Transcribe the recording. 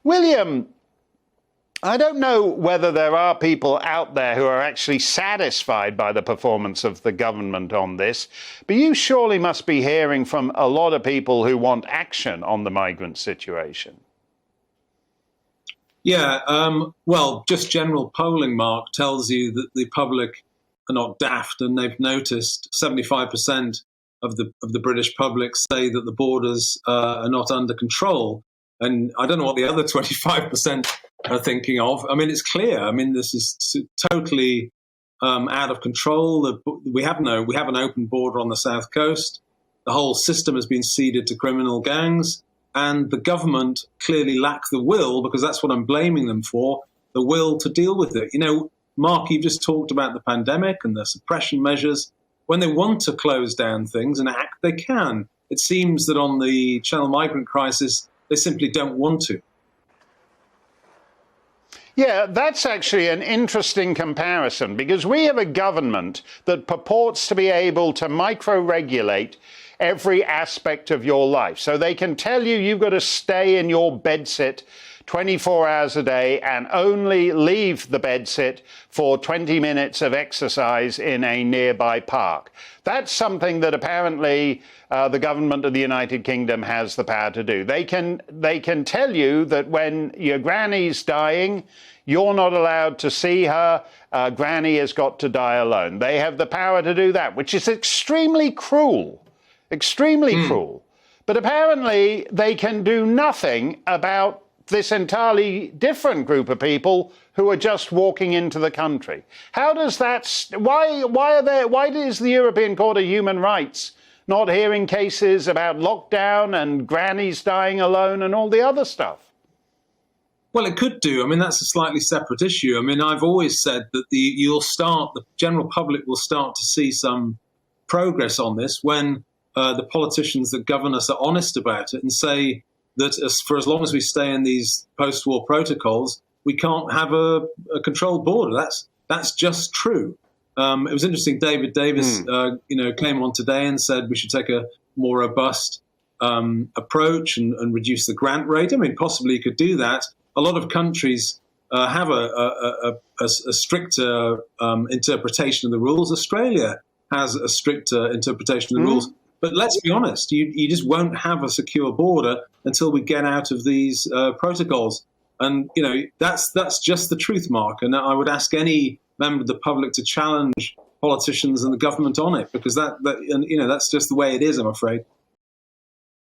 William, I don't know whether there are people out there who are actually satisfied by the performance of the government on this, but you surely must be hearing from a lot of people who want action on the migrant situation. Yeah, well, just general polling, Mark, tells you that the public are not daft, and they've noticed 75% of the British public say that the borders are not under control. And I don't know what the other 25% are thinking of. I mean, it's clear. I mean, this is totally out of control. We have an open border on the south coast. The whole system has been ceded to criminal gangs, and the government clearly lack the will, because that's what I'm blaming them for, the will to deal with it. You know, Mark, you just talked about the pandemic and the suppression measures. When they want to close down things and act, they can. It seems that on the Channel migrant crisis, they simply don't want to. Yeah, that's actually an interesting comparison, because we have a government that purports to be able to micro-regulate every aspect of your life. So they can tell you you've got to stay in your bedsit 24 hours a day and only leave the bedsit for 20 minutes of exercise in a nearby park. That's something that apparently the government of the United Kingdom has the power to do. They can tell you that when your granny's dying, you're not allowed to see her. Granny has got to die alone. They have the power to do that, which is extremely cruel, extremely cruel. But apparently they can do nothing about this entirely different group of people who are just walking into the country. How does that, why is the European Court of Human Rights not hearing cases about lockdown and grannies dying alone and all the other stuff? Well, it could do. I mean, that's a slightly separate issue. I mean, I've always said that the general public will start to see some progress on this when the politicians that govern us are honest about it and say that for as long as we stay in these post-war protocols, we can't have a controlled border. That's just true. It was interesting. David Davis, came on today and said we should take a more robust approach and reduce the grant rate. I mean, possibly you could do that. A lot of countries have a stricter interpretation of the rules. Australia has a stricter interpretation of the rules. But let's be honest, you just won't have a secure border until we get out of these protocols. And, you know, that's just the truth, Mark. And I would ask any member of the public to challenge politicians and the government on it, because that's just the way it is, I'm afraid.